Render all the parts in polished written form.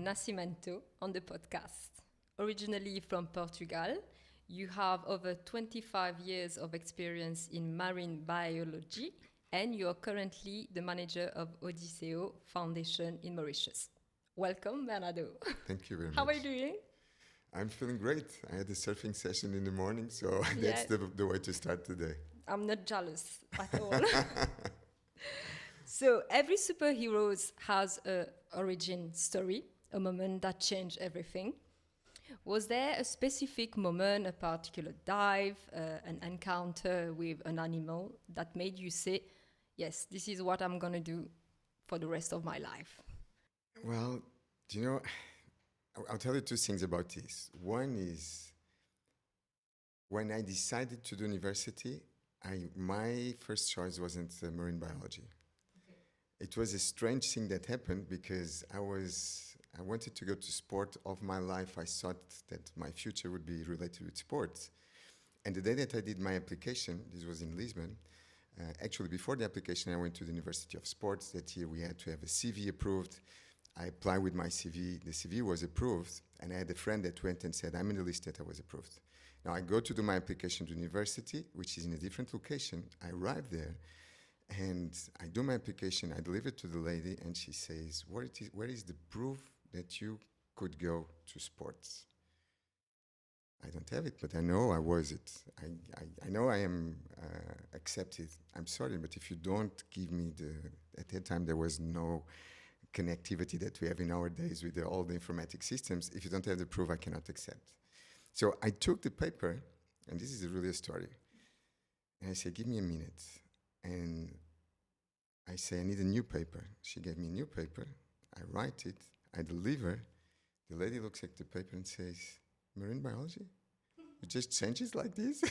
Nascimento on the podcast. Originally from Portugal, you have over 25 years of experience in marine biology, and you are currently the manager of Odisseo Foundation in Mauritius. Welcome, Bernardo. Thank you very much. How are you doing? I'm feeling great. I had a surfing session in the morning, so that's the way to start the day. I'm not jealous at all. So every superhero has an origin story, a moment that changed everything. Was there a specific moment, a particular dive, an encounter with an animal that made you say, yes, this is what I'm going to do for the rest of my life? Well, I'll tell you two things about this. One is, when I decided to do university, my first choice wasn't marine biology. Okay. It was a strange thing that happened because I wanted to go to sport. All of my life, I thought that my future would be related with sports. And the day that I did my application, this was in Lisbon, actually before the application, I went to the University of Sports. That year we had to have a CV approved. I applied with my CV. The CV was approved, and I had a friend that went and said, I'm in the list that I was approved. Now I go to do my application to university, which is in a different location. I arrive there, and I do my application. I deliver it to the lady, and she says, where is the proof that you could go to sports? I don't have it, but I know I was it. I know I am accepted. I'm sorry, but if you don't give me at that time there was no connectivity that we have in our days with all the informatic systems. If you don't have the proof, I cannot accept. So I took the paper, and this is really a story, and I said, give me a minute. And I say, I need a new paper. She gave me a new paper. I write it. I deliver. The lady looks at the paper and says, marine biology? You just change it like this?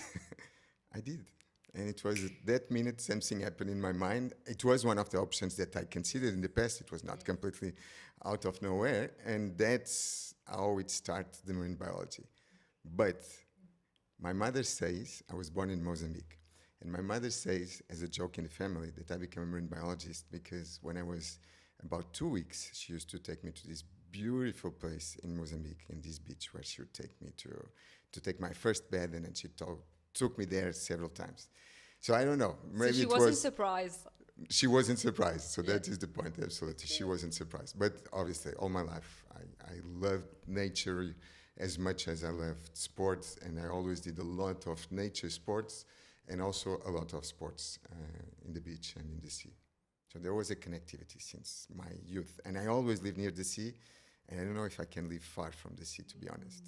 I did. And it was at that minute something happened in my mind. It was one of the options that I considered in the past. It was not completely out of nowhere. And that's how it started, the marine biology. But my mother says, I was born in Mozambique. And my mother says, as a joke in the family, that I became a marine biologist because when I was about 2 weeks, she used to take me to this beautiful place in Mozambique, in this beach, where she would take me to take my first bath, and then she took me there several times. So I don't know. Maybe so she wasn't surprised. She wasn't surprised. So that is the point, absolutely. She wasn't surprised. But obviously, all my life, I loved nature as much as I loved sports, and I always did a lot of nature sports and also a lot of sports in the beach and in the sea. So there was a connectivity since my youth. And I always lived near the sea, and I don't know if I can live far from the sea, to be honest.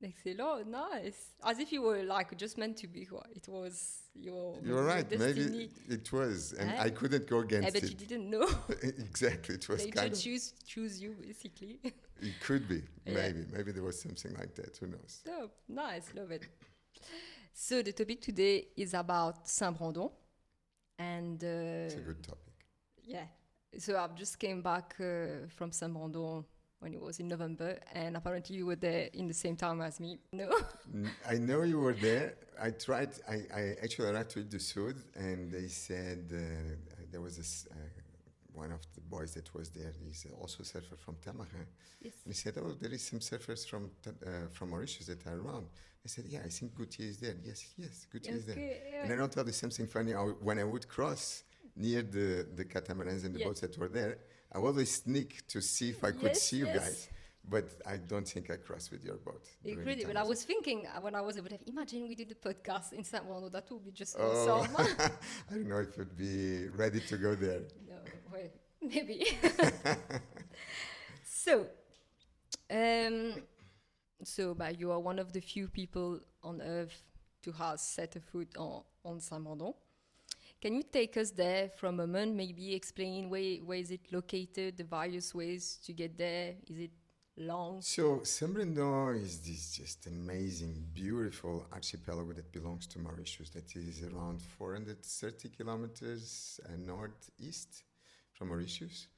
Excellent, nice. As if you were like just meant to be. It was your You're right, destiny. maybe it was, and I couldn't go against but it. You didn't know. Exactly, it was Nature choose you, basically. It could be, maybe there was something like that, who knows. Oh, nice, love it. So the topic today is about Saint-Brandon. And it's a good topic. Yeah, so I've just came back from Saint-Brandon when it was in November, and apparently you were there in the same time as me. No? I know you were there. I actually arrived to the Sud, and they said there was one of the boys that was there. He's also a surfer from Tamarin. Yes. And he said, oh, there is some surfers from Mauritius that are around. I said, yeah, I think Gautier is there. Yes, Gautier is there. Yeah. And then I'll tell you something funny. When I would cross near the catamarans and the boats that were there, I would always sneak to see if I could see you guys. But I don't think I crossed with your boat. Incredible. I was thinking when I was able to imagine we did the podcast in Saint-Brandon. That would be just awesome. I don't know if you'd be ready to go there. No, well, maybe. So you are one of the few people on Earth to have set a foot on Saint-Brandon. Can you take us there for a moment? Maybe explain where is it located, the various ways to get there. Is it long? So Saint-Brandon is this just amazing, beautiful archipelago that belongs to Mauritius. That is around 430 kilometers northeast from Mauritius.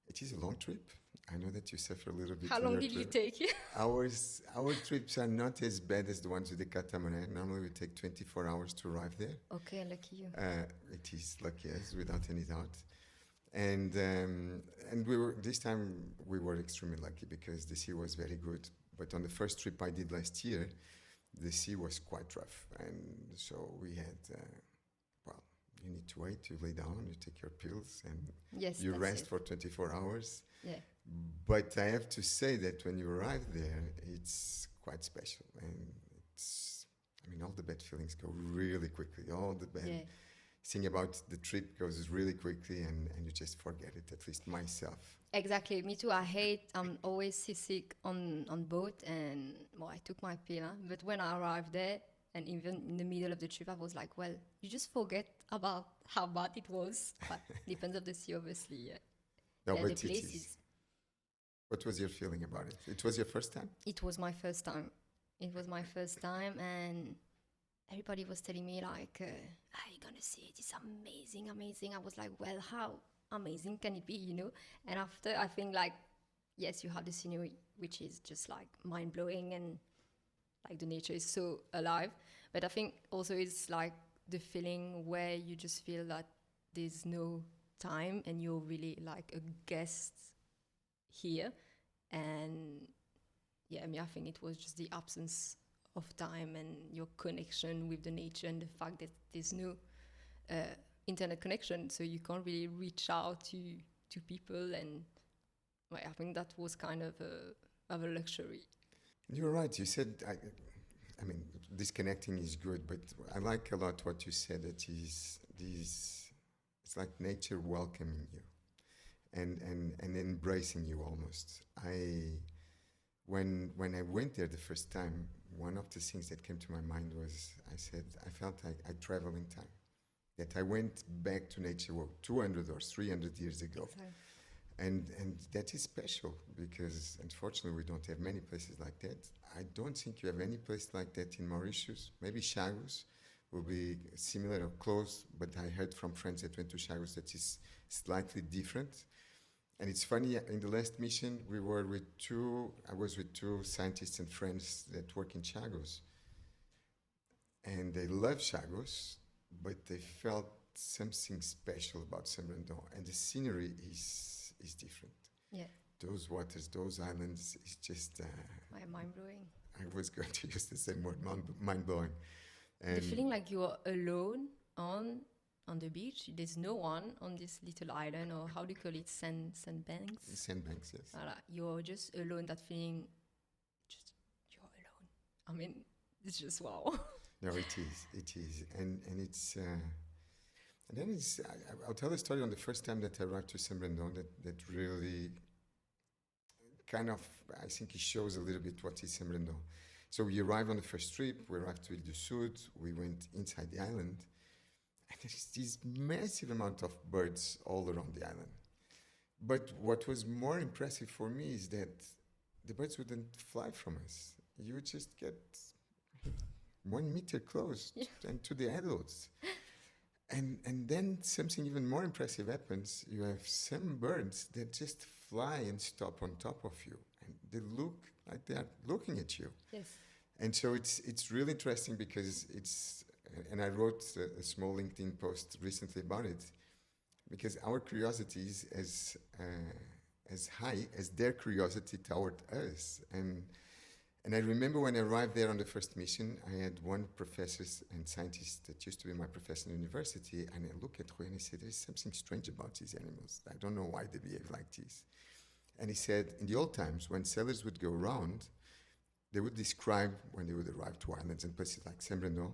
It is a long trip. I know that you suffer a little bit. How long did you take? Our trips are not as bad as the ones with the catamaran. Normally we take 24 hours to arrive there. Okay, lucky you. It is lucky, yes, without any doubt. And we were this time we were extremely lucky because the sea was very good. But on the first trip I did last year, the sea was quite rough, and so we had well, you need to wait, you lay down, you take your pills, and Yes, you that's rest it. for 24 hours. Yeah. But I have to say that when you arrive there, it's quite special, and it's, I mean, all the bad feelings go really quickly. All the bad Yeah. thing about the trip goes really quickly, and you just forget it, at least myself. Exactly. Me too. I'm always seasick on boat, and well, I took my pill. Huh? But when I arrived there, and even in the middle of the trip, I was like, well, you just forget about how bad it was. But depends of the sea, obviously. Yeah. No, Yeah, the but it place is. What was your feeling about it? It was your first time? it was my first time. It was my first time, and everybody was telling me like, "Are you gonna see it? It's amazing, amazing." I was like, "Well, how amazing can it be?" You know. And after, I think like, yes, you have the scenery, which is just like mind blowing, and like the nature is so alive. But I think also it's like the feeling where you just feel that there's no time, and you're really like a guest here, and yeah, I mean, I think it was just the absence of time and your connection with the nature, and the fact that there's no uh, internet connection, so you can't really reach out to people, and well, I think that was kind of a luxury. You're right. You said, I mean, disconnecting is good, but I like a lot what you said. That is these, it's like nature welcoming you and embracing you almost. When I went there the first time, one of the things that came to my mind was I said I felt like I travel in time, that I went back to nature 200 or 300 years ago. Exactly. And that is special because unfortunately we don't have many places like that. I don't think you have any place like that in Mauritius. Maybe Chagos will be similar or close, but I heard from friends that went to Chagos that is slightly different. And it's funny, in the last mission I was with two scientists and friends that work in Chagos. And they love Chagos, but they felt something special about Saint Brandon, and the scenery is different. Yeah, Those waters, those islands, is just. mind blowing. I was going to use the same word, mind blowing. The feeling like you're alone on the beach. There's no one on this little island, or how do you call it, sandbanks. Sandbanks, yes. Voilà. You're just alone. That feeling, just you're alone. I mean, it's just wow. No, it is, and it's. And then I'll tell the story on the first time that I arrived to Saint Brandon that really kind of, I think it shows a little bit what is Saint Brandon. So we arrived on the first trip, we arrived to Ile du Sud, we went inside the island, and there is this massive amount of birds all around the island. But what was more impressive for me is that the birds wouldn't fly from us. You would just get 1 meter close and to the adults. And then something even more impressive happens. You have some birds that just fly and stop on top of you, and they look like they are looking at you. Yes. And so it's really interesting because and I wrote a small LinkedIn post recently about it, because our curiosity is as high as their curiosity toward us. And I remember when I arrived there on the first mission, I had one professor and scientist that used to be my professor in university, and I looked at Rui and I said, there's something strange about these animals. I don't know why they behave like this. And he said, in the old times, when sailors would go around, they would describe, when they would arrive to islands and places like Saint Brandon,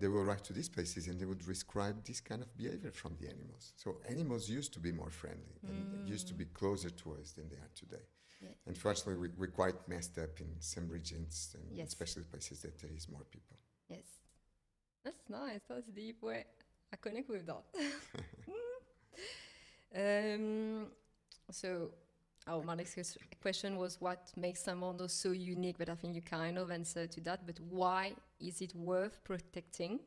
they would arrive to these places and they would describe this kind of behavior from the animals. So animals used to be more friendly and used to be closer to us than they are today. Yeah. Unfortunately, we're quite messed up in some regions, and Yes. especially places that there is more people. Yes. That's nice. That's deep. Ouais. I connect with that. So, my next question was what makes Saint-Brandon so unique, but I think you kind of answered to that. But why is it worth protecting?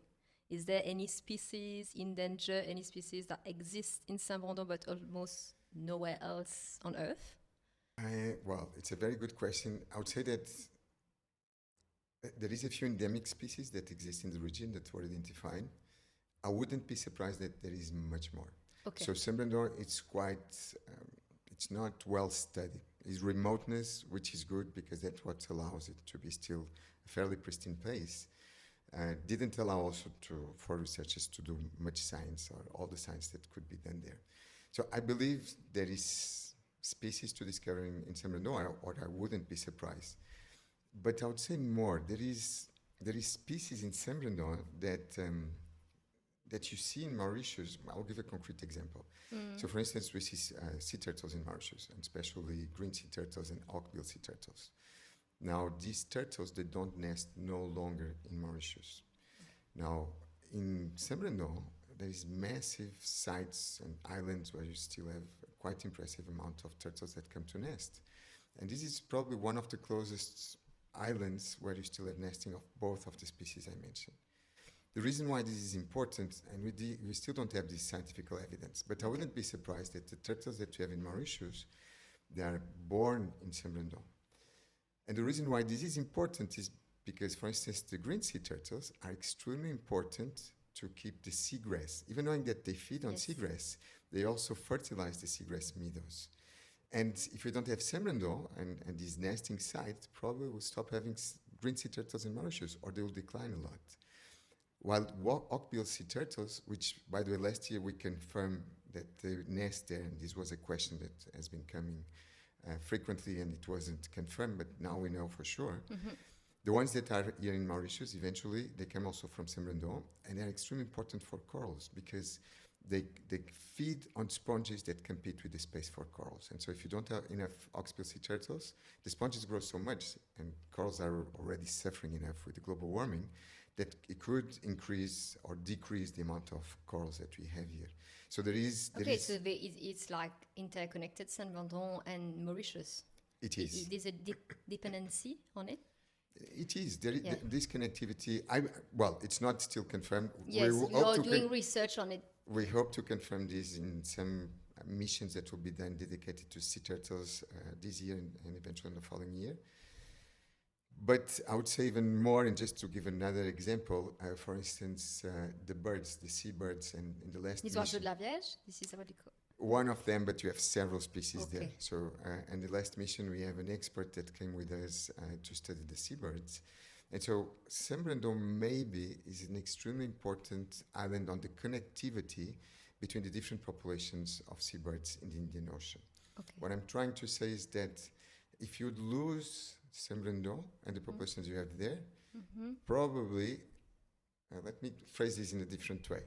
Is there any species in danger, any species that exist in Saint-Brandon but almost nowhere else on Earth? Well, it's a very good question. I would say that there is a few endemic species that exist in the region that were identified. I wouldn't be surprised that there is much more. Okay. So Saint-Brendan, it's not well studied. It's remoteness, which is good because that's what allows it to be still a fairly pristine place. Didn't allow also for researchers to do much science or all the science that could be done there. So I believe there is species to discover in Saint-Brendan, or I wouldn't be surprised. But I would say more. There is species in Saint-Brendan that you see in Mauritius. I'll give a concrete example. So, for instance, we see sea turtles in Mauritius, and especially green sea turtles and hawkbill sea turtles. Now, these turtles, they don't nest no longer in Mauritius. Now, in Saint-Brendan, there is massive sites and islands where you still have a quite impressive amount of turtles that come to nest. And this is probably one of the closest islands where you still have nesting of both of the species I mentioned. The reason why this is important, and we still don't have this scientific evidence, but I wouldn't be surprised that the turtles that we have in Mauritius, they are born in Saint-Brendan. And the reason why this is important is because, for instance, the green sea turtles are extremely important to keep the seagrass. Even knowing that they feed on seagrass, they also fertilize the seagrass meadows. And if we don't have Saint-Brendan and these nesting sites, probably we'll stop having green sea turtles in Mauritius, or they will decline a lot. While hawkbill sea turtles, which, by the way, last year we confirmed that they nest there, and this was a question that has been coming frequently, and it wasn't confirmed, but now we know for sure. The ones that are here in Mauritius, eventually, they come also from Saint-Brendan, and they're extremely important for corals because they feed on sponges that compete with the space for corals. And so if you don't have enough hawkbill sea turtles, the sponges grow so much, and corals are already suffering enough with the global warming, that it could increase or decrease the amount of corals that we have here. So so it's like interconnected Saint-Brendan and Mauritius. It is. There's a dependency on it? It is. This connectivity, it's not still confirmed. Yes, you're doing research on it. We hope to confirm this in some missions that will be done dedicated to sea turtles this year and eventually in the following year. But I would say even more, and just to give another example, for instance, the birds, the seabirds, and in the last mission... oiseaux de la Vierge? This is what you call... One of them, but you have several species there. So, and the last mission, we have an expert that came with us to study the seabirds. And so Saint-Brendan maybe is an extremely important island on the connectivity between the different populations of seabirds in the Indian Ocean. Okay. What I'm trying to say is that if you'd lose Saint-Brendan and the populations you have there, probably, let me phrase this in a different way.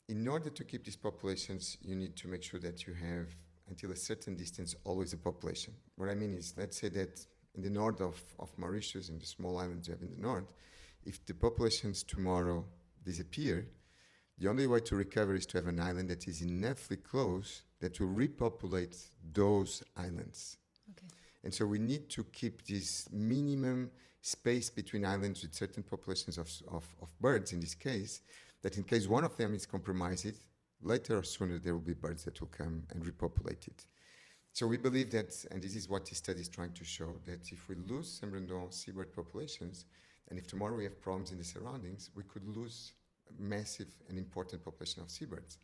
In order to keep these populations, you need to make sure that you have, until a certain distance, always a population. What I mean is, let's say that in the north of Mauritius, in the small islands you have in the north, if the populations tomorrow disappear, the only way to recover is to have an island that is enoughly close that will repopulate those islands. Okay. And so we need to keep this minimum space between islands with certain populations of birds, in this case, that in case one of them is compromised, later or sooner there will be birds that will come and repopulate it. So we believe that, and this is what this study is trying to show, that if we lose Saint-Brendan seabird populations, and if tomorrow we have problems in the surroundings, we could lose a massive and important population of seabirds.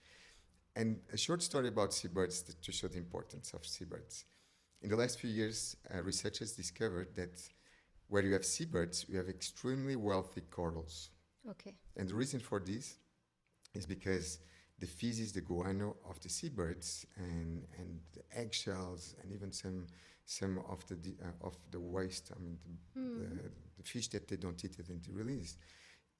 And a short story about seabirds to show the importance of seabirds. In the last few years, researchers discovered that where you have seabirds, you have extremely wealthy corals. Okay. And the reason for this is because the feces, the guano of the seabirds, and the eggshells, and even some of the waste, the fish that they don't eat and they release,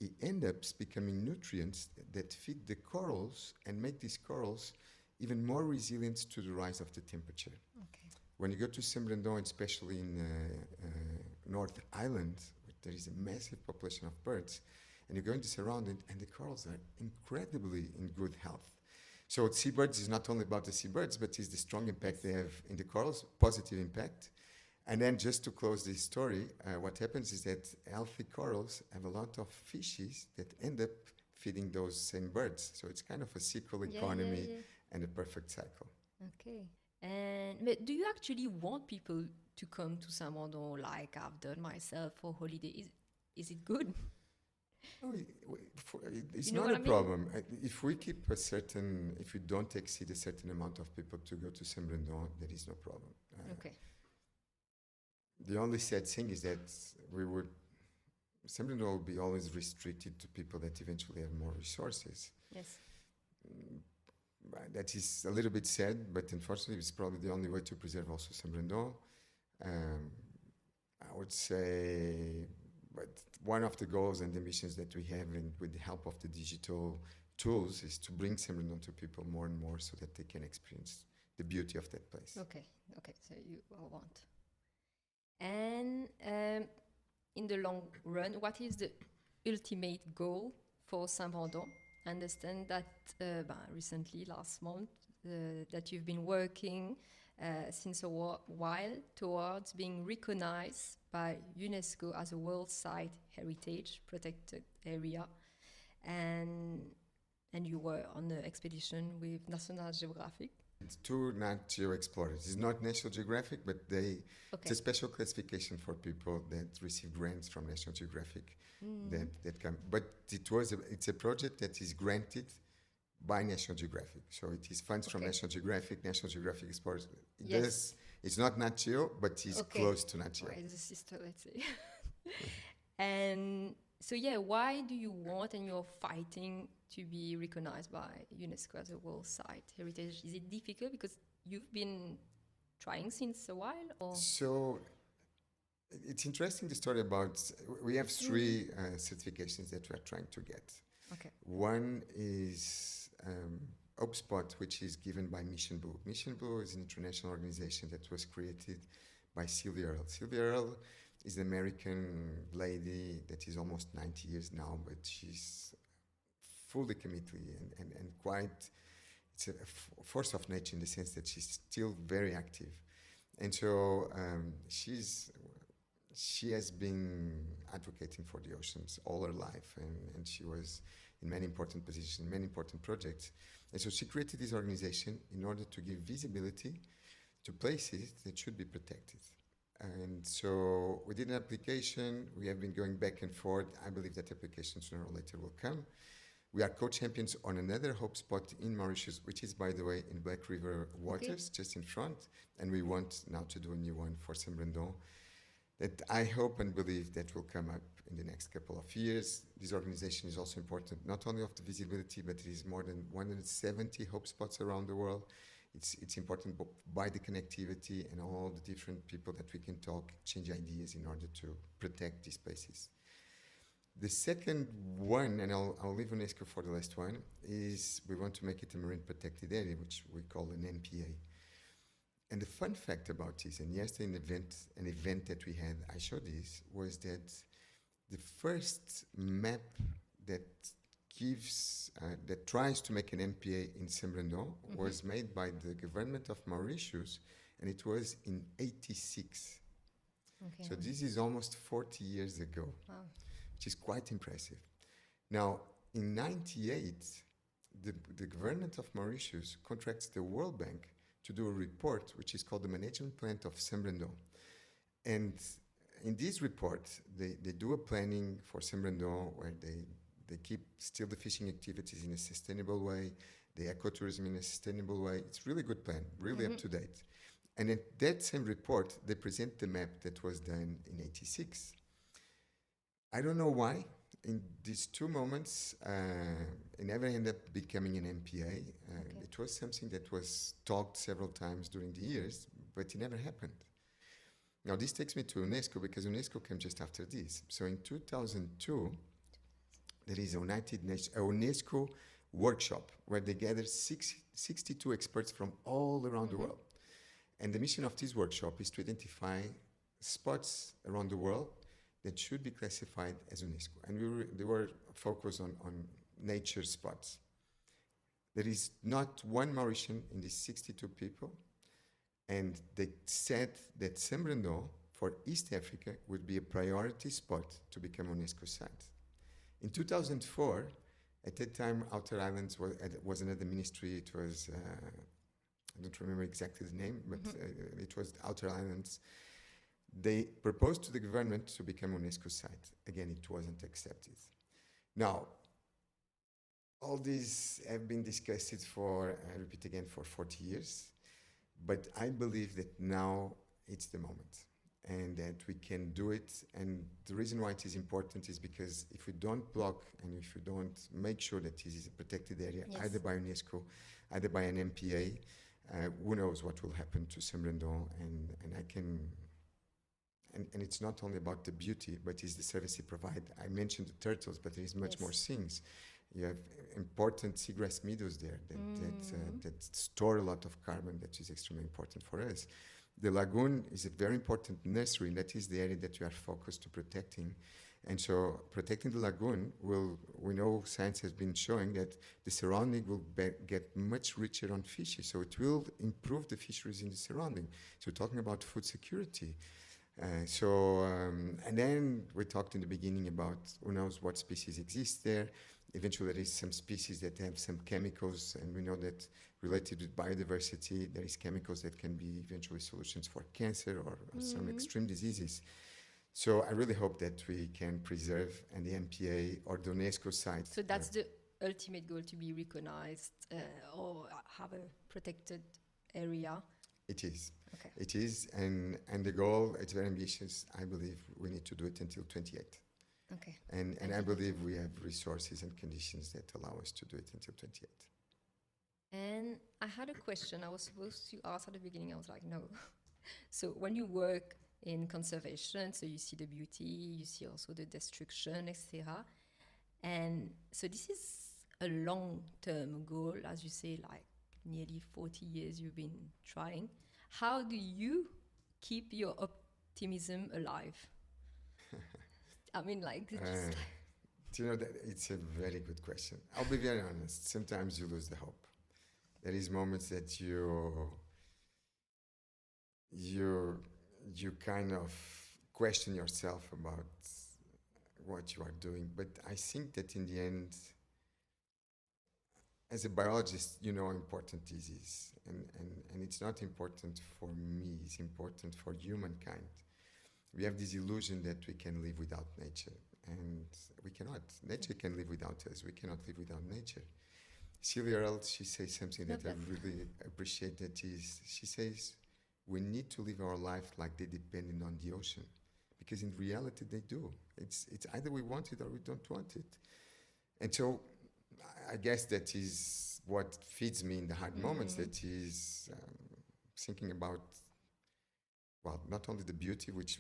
it ends up becoming nutrients that feed the corals and make these corals even more resilient to the rise of the temperature. Okay. When you go to Saint-Brendan, especially in North Island, there is a massive population of birds, and you go into surrounding, and the corals are incredibly in good health. So seabirds is not only about the seabirds, but it's the strong impact they have in the corals, positive impact. And then just to close this story, what happens is that healthy corals have a lot of fishes that end up feeding those same birds. So it's kind of a circular economy and a perfect cycle. Okay. But do you actually want people to come to Saint-Brendan like I've done myself for holiday? Is it good? It's You know not what a I mean? problem. If we keep if we don't exceed a certain amount of people to go to Saint-Brendan, there is no problem. Okay. The only sad thing is that Saint-Brendan will be always restricted to people that eventually have more resources. Yes. That is a little bit sad, but unfortunately, it's probably the only way to preserve also Saint-Brendan. I would say, but one of the goals and the missions that we have, with the help of the digital tools, is to bring Saint-Brendan to people more and more so that they can experience the beauty of that place. Okay. So you all want. And in the long run, what is the ultimate goal for Saint-Brendan? I understand that recently, last month, that you've been working since a while towards being recognized by UNESCO as a World Site Heritage Protected Area, and you were on the expedition with National Geographic. It's two Nat Geo explorers. It's not National Geographic, but it's a special classification for people that receive grants from National Geographic that come. But it's a project that is granted by National Geographic. So it is funds from National Geographic Explorers. It's not Nat Geo, but it's close to Nat Geo. Right, the sister, let's say. And so, why do you want and you're fighting to be recognized by UNESCO as a World Site Heritage? Is it difficult because you've been trying since a while? Or? So it's interesting, the story about, we have three certifications that we are trying to get. Okay. One is Hope Spot, which is given by Mission Blue. Mission Blue is an international organization that was created by Sylvia Earle. Sylvia Earle is an American lady that is almost 90 years now, but she's fully committed and quite, it's a force of nature in the sense that she's still very active. And so she has been advocating for the oceans all her life, and she was in many important positions, many important projects. And so she created this organization in order to give visibility to places that should be protected. And so we did an application. We have been going back and forth. I believe that application sooner or later will come. We are co-champions on another Hope Spot in Mauritius, which is, by the way, in Black River waters, just in front. And we want now to do a new one for Saint-Brendan that I hope and believe that will come up in the next couple of years. This organization is also important, not only of the visibility, but there is more than 170 Hope Spots around the world. It's important by the connectivity and all the different people that we can talk, exchange ideas in order to protect these places. The second one, and I'll leave UNESCO for the last one, is we want to make it a marine protected area, which we call an MPA. And the fun fact about this, and yesterday an event that we had, I showed this, was that the first map that that tries to make an MPA in Saint-Brendan was made by the government of Mauritius, and it was in '86. Okay. So this is almost 40 years ago, which is quite impressive. Now, in '98, the government of Mauritius contracts the World Bank to do a report, which is called the Management Plan of Saint-Brendan. And in this report, they do a planning for Saint-Brendan where they keep still the fishing activities in a sustainable way, the ecotourism in a sustainable way. It's really good plan, really up to date. And in that same report, they present the map that was done in '86. I don't know why. In these two moments, it never ended up becoming an MPA. It was something that was talked several times during the years, but it never happened. Now, this takes me to UNESCO, because UNESCO came just after this. So in 2002, there is a UNESCO workshop where they gather 62 experts from all around the world. And the mission of this workshop is to identify spots around the world that should be classified as UNESCO. And they were focused on nature spots. There is not one Mauritian in these 62 people. And they said that Saint-Brendan for East Africa would be a priority spot to become a UNESCO site. In 2004, at that time, Outer Islands was another ministry. It was, I don't remember exactly the name, but it was Outer Islands. They proposed to the government to become a UNESCO site. Again, it wasn't accepted. Now, all these have been discussed for, I repeat again, for 40 years. But I believe that now it's the moment and that we can do it. And the reason why it is important is because if we don't block and if we don't make sure that this is a protected area, Yes. either by UNESCO, either by an MPA, who knows what will happen to Saint-Brendan. And I can, and it's not only about the beauty, but it's the service it provides. I mentioned the turtles, but there is much Yes. more things. You have important seagrass meadows there that store a lot of carbon that is extremely important for us. The lagoon is a very important nursery, and that is the area that we are focused to protecting. And so protecting the lagoon we know science has been showing that the surrounding will get much richer on fishes. So it will improve the fisheries in the surrounding. So we're talking about food security. And then we talked in the beginning about who knows what species exist there. Eventually, there is some species that have some chemicals, and we know that related with biodiversity, there is chemicals that can be eventually solutions for cancer or some extreme diseases. So I really hope that we can preserve and the MPA or the UNESCO site. So that's the ultimate goal, to be recognized or have a protected area. It is. Okay. It is, and the goal, it's very ambitious. I believe we need to do it until 28. Okay. And I believe we have resources and conditions that allow us to do it until 28. And I had a question I was supposed to ask at the beginning. I was like, no. So when you work in conservation, so you see the beauty, you see also the destruction, etc. And so this is a long-term goal, as you say, like nearly 40 years you've been trying. How do you keep your optimism alive? I mean, like, Do you know that it's a very good question. I'll be very honest. Sometimes you lose the hope. There is moments that you kind of question yourself about what you are doing. But I think that in the end, as a biologist, you know how important this is. And it's not important for me, it's important for humankind. We have this illusion that we can live without nature, and we cannot. Nature can live without us. We cannot live without nature. Celia Earle, she says something that I really appreciate, that is, she says, we need to live our life like they depended on the ocean, because in reality they do. It's either we want it or we don't want it. And so I guess that is what feeds me in the hard moments, that is thinking about, well, not only the beauty which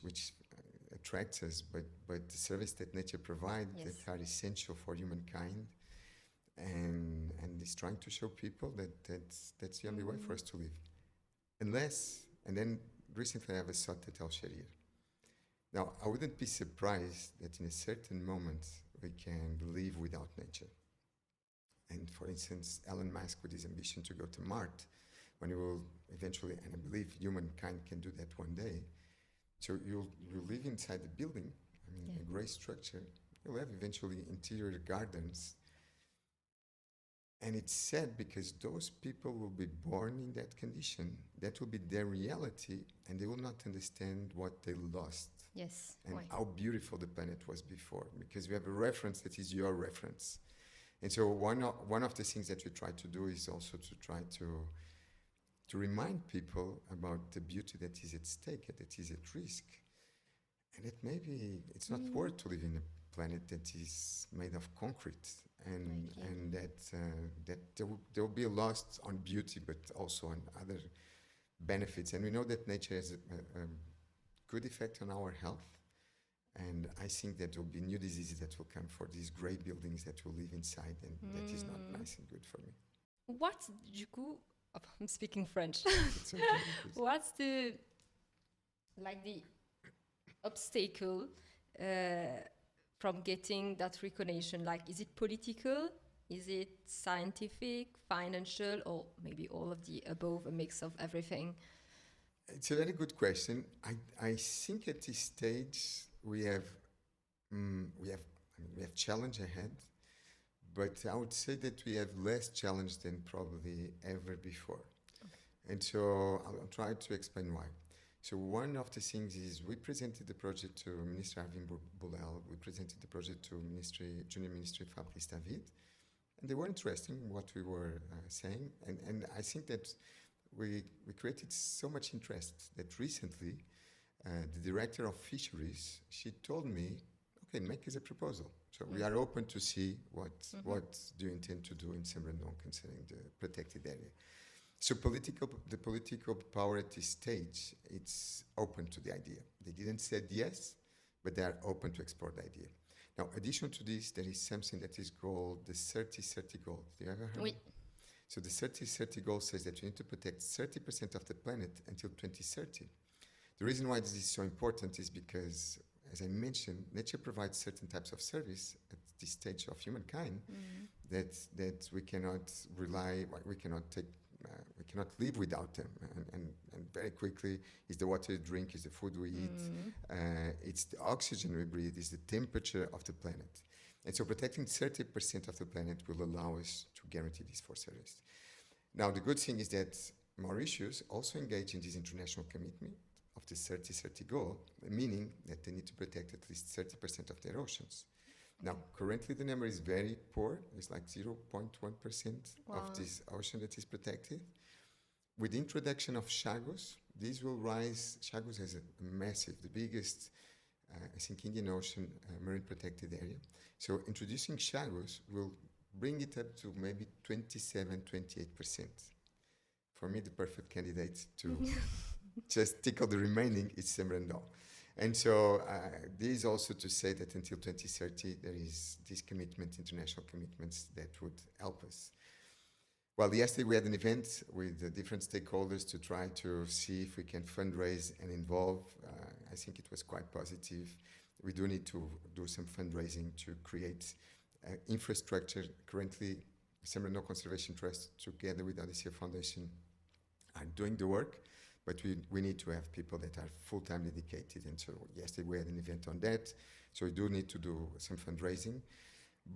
attracts us, but the service that nature provides, Yes. that are essential for humankind, and is trying to show people that's the only way for us to live. Unless, and then recently I have a thought that I'll share here. Now, I wouldn't be surprised that in a certain moment we can live without nature. And for instance, Elon Musk, with his ambition to go to Mars, when he will eventually, and I believe humankind can do that one day. So you live inside the building, a gray structure. You'll have eventually interior gardens. And it's sad because those people will be born in that condition. That will be their reality, and they will not understand what they lost. Yes. And Why? how beautiful the planet was before, because we have a reference that is your reference. And so one of the things that we try to do is also to try to remind people about the beauty that is at stake, that is at risk. And that maybe it's not worth to live in a planet that is made of concrete, and that there will be a loss on beauty, but also on other benefits. And we know that nature has a good effect on our health. And I think that there will be new diseases that will come for these gray buildings that will live inside, and that is not nice and good for me. What, du coup, I'm speaking French. It's okay, please. What's the obstacle from getting that recognition? Like, is it political? Is it scientific, financial, or maybe all of the above, a mix of everything? It's a very good question. I think at this stage we have challenge ahead, but I would say that we have less challenge than probably ever before. Okay. And so I'll try to explain why. So one of the things is we presented the project to Minister Arvin Boulel. We presented the project to Junior Ministry Fabrice David, and they were interested in what we were saying. And I think that we created so much interest that recently the director of fisheries, she told me, okay, make us a proposal. So we are open to see what do you intend to do in Saint-Brendan concerning the protected area. So the political power at this stage, it's open to the idea. They didn't say yes, but they are open to explore the idea. Now, addition to this, there is something that is called the 30-30 goal. Have you ever heard? Oui. So the 30-30 goal says that you need to protect 30% of the planet until 2030. The reason why this is so important is because, as I mentioned, nature provides certain types of service at this stage of humankind that we cannot rely, we cannot take, we cannot live without them. And very quickly, is the water we drink, is the food we eat, it's the oxygen we breathe, is the temperature of the planet. And so protecting 30% of the planet will allow us to guarantee this for service. Now, the good thing is that Mauritius also engaged in this international commitment of the 30-30 goal, meaning that they need to protect at least 30% of their oceans. Now, currently the number is very poor. It's like 0.1% of this ocean that is protected. With the introduction of Chagos, this will rise. Chagos has a massive, the biggest, I think, Indian Ocean marine protected area. So introducing Chagos will bring it up to maybe 27-28%. For me, the perfect candidate to just tickle the remaining is Saint-Brendan. And so this is also to say that until 2030, there is this commitment, international commitments that would help us. Well, yesterday we had an event with different stakeholders to try to see if we can fundraise and involve. I think it was quite positive. We do need to do some fundraising to create infrastructure. Currently, Saint-Brendan Conservation Trust, together with Odysseus Foundation, are doing the work. But we need to have people that are full-time dedicated. And so yesterday we had an event on that. So we do need to do some fundraising.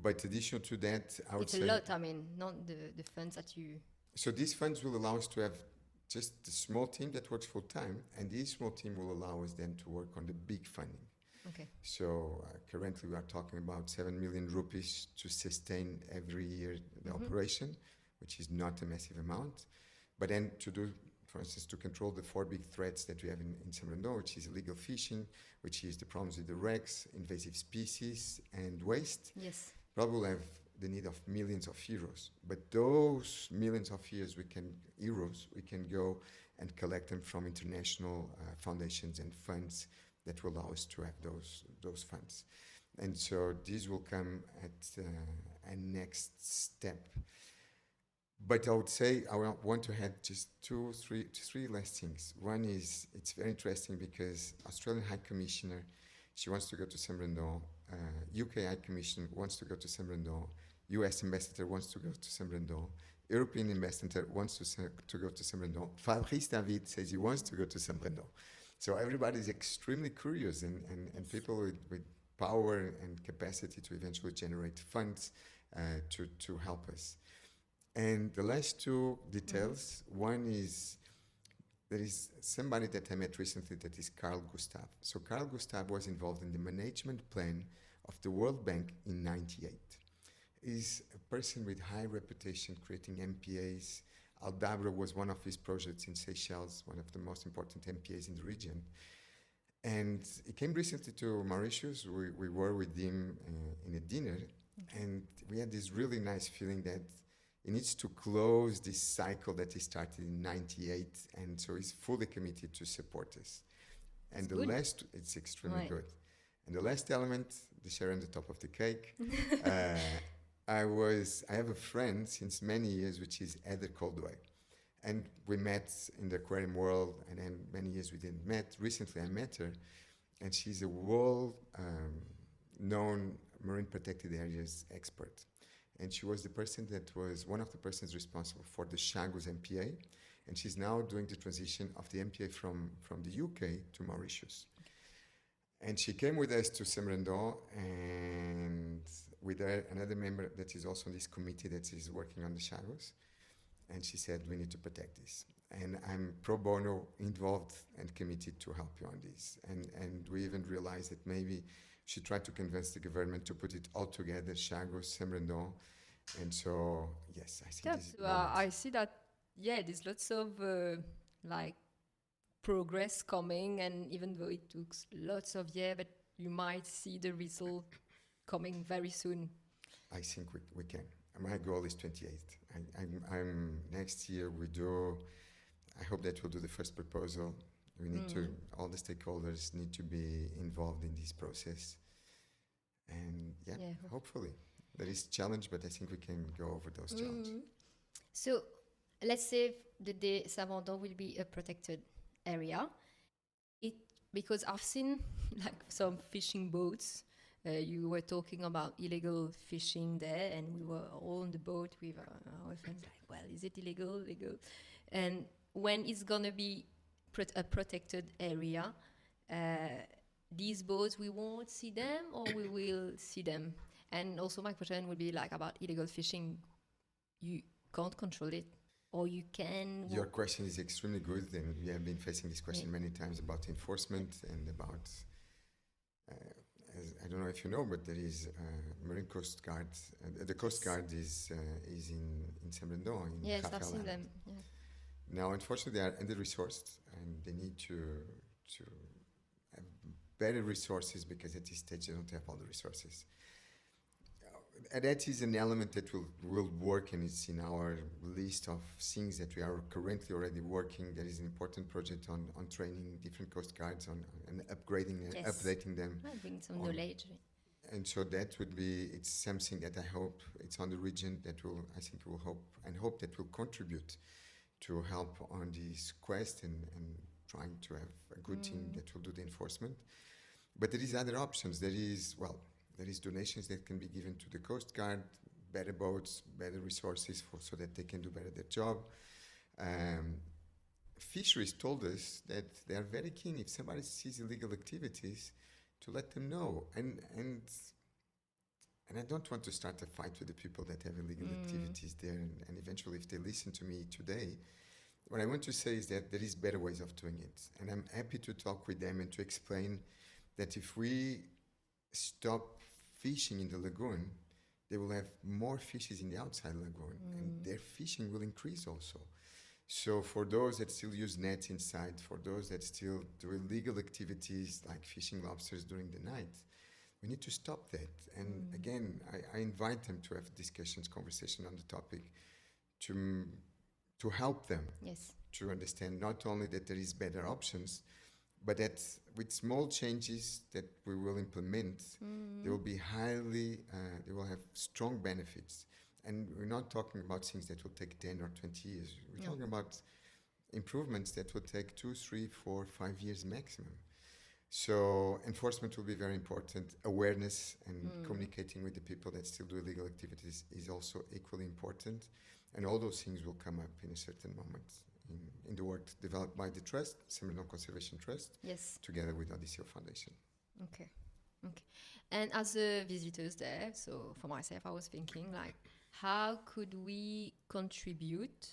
But additional to that, I would say... It's a lot, I mean, not the funds that you... So these funds will allow us to have just a small team that works full-time. And this small team will allow us then to work on the big funding. Okay. So currently we are talking about 7 million rupees to sustain every year the operation, which is not a massive amount. But then to do... For instance, to control the 4 big threats that we have in Saint-Brendan, which is illegal fishing, which is the problems with the wrecks, invasive species, and waste. Yes. Probably will have the need of millions of euros. But those millions of euros we can go and collect them from international foundations and funds that will allow us to have those funds. And so this will come at a next step. But I would say I want to add just three last things. One is, it's very interesting because Australian High Commissioner, she wants to go to Saint-Brendan. UK High Commissioner wants to go to Saint-Brendan. US Ambassador wants to go to Saint-Brendan. European Ambassador wants to go to Saint-Brendan. Fabrice David says he wants to go to Saint-Brendan. So everybody is extremely curious, and people with power and capacity to eventually generate funds to help us. And the last two details, one is, there is somebody that I met recently that is Carl Gustav. So Carl Gustav was involved in the management plan of the World Bank in '98. He's a person with high reputation creating MPAs. Aldabra was one of his projects in Seychelles, one of the most important MPAs in the region. And he came recently to Mauritius. We were with him in a dinner, and we had this really nice feeling that he needs to close this cycle that he started in '98, and so he's fully committed to support us. And it's extremely good. And the last element, the cherry on the top of the cake, I have a friend since many years, which is Heather Coldway. And we met in the aquarium world, and then many years we didn't met. Recently I met her, and she's a world-known marine protected areas expert. And she was one of the persons responsible for the Chagos MPA, and she's now doing the transition of the MPA from the UK to Mauritius. And she came with us to Saint-Brendan, and with her, another member that is also on this committee that is working on the Chagos. And she said, we need to protect this. And I'm pro bono involved and committed to help you on this. And we even realized that maybe she tried to convince the government to put it all together, Chagos, Saint-Bréndon. And so, yes, I think Yeah, this so, moment. I see that, yeah, there's lots of like progress coming, and even though it took lots of years, but you might see the result coming very soon. I think we can. My goal is 28. I'm next year we do. I hope that we'll do the first proposal. We need to. All the stakeholders need to be involved in this process. And yeah, hopefully there is challenge, but I think we can go over those challenges. So let's say the day Saint-Bréndon will be a protected area. Because I've seen like some fishing boats. You were talking about illegal fishing there, and we were all on the boat with our friends. Like, well, is it illegal? Legal? And when it's gonna be a protected area, these boats, we won't see them, or we will see them. And also, my question would be like about illegal fishing. You can't control it, or you can. Your question is extremely good, and we have been facing this question many times about enforcement and about. I don't know if you know, but there is Marine Coast Guard. The Coast Guard is in Saint-Bréndon. Yes, I've seen them. Yeah. Now, unfortunately, they are under-resourced, and they need to have better resources, because at this stage they don't have all the resources. And that is an element that will work, and it's in our list of things that we are currently already working. There is an important project on training different coast guards and upgrading and updating them. Bring some knowledge. And so that would be, it's something that I hope, it's on the region that I think will hope that will contribute to help on this quest and trying to have a good team that will do the enforcement. But there is other options. There is donations that can be given to the Coast Guard, better boats, better resources so that they can do better their job. Fisheries told us that they are very keen, if somebody sees illegal activities, to let them know. And I don't want to start a fight with the people that have illegal activities there. And eventually, if they listen to me today, what I want to say is that there is better ways of doing it. And I'm happy to talk with them and to explain that if we stop fishing in the lagoon, they will have more fishes in the outside lagoon, and their fishing will increase also. So for those that still use nets inside, for those that still do illegal activities like fishing lobsters during the night, we need to stop that. And again, I invite them to have discussions, conversation on the topic, to help them to understand not only that there is better options, but that with small changes that we will implement, they will be they will have strong benefits. And we're not talking about things that will take 10 or 20 years. We're talking about improvements that will take 2, 3, 4, 5 years maximum. So enforcement will be very important. Awareness and communicating with the people that still do illegal activities is also equally important. And all those things will come up in a certain moment in the work developed by the Trust, Saint-Bréndon Conservation Trust, together with Odysseo Foundation. Okay. And as visitors there, so for myself, I was thinking, like, how could we contribute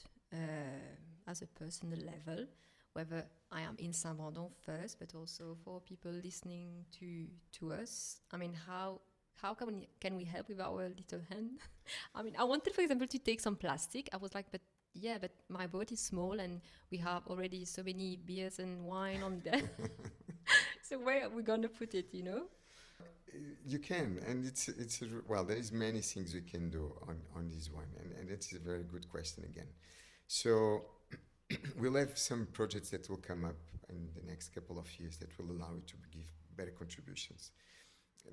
as a personal level, whether I am in Saint-Bréndon first, but also for people listening to us? I mean, how can we help with our little hand? I mean, I wanted, for example, to take some plastic. I was like, but my boat is small, and we have already so many beers and wine on there. So where are we gonna put it? You can, and there is many things we can do on this one, and that's a very good question again. So we'll have some projects that will come up in the next couple of years that will allow you to give better contributions.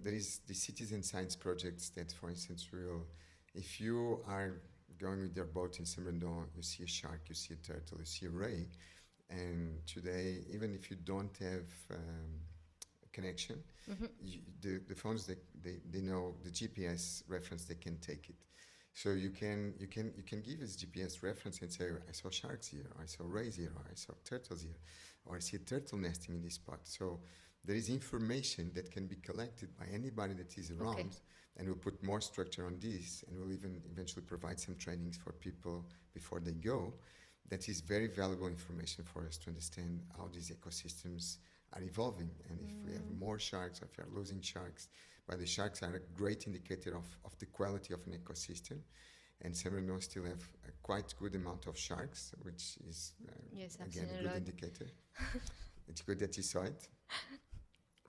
There is the citizen science projects that, for instance, if you are going with your boat in Saint-Bréndon, you see a shark, you see a turtle, you see a ray, and today, even if you don't have a connection, the phones, they know the GPS reference, they can take it. So you can give us GPS reference and say, I saw sharks here, or I saw rays here, or I saw turtles here, or I see a turtle nesting in this spot. So there is information that can be collected by anybody that is around, and we'll put more structure on this, and we'll even eventually provide some trainings for people before they go. That is very valuable information for us to understand how these ecosystems are evolving. And if we have more sharks, or if we are losing sharks, but the sharks are a great indicator of the quality of an ecosystem. And San Bernardino still have a quite good amount of sharks, which is, Yes, I've again, seen a a good lot. indicator. It's good that you saw it.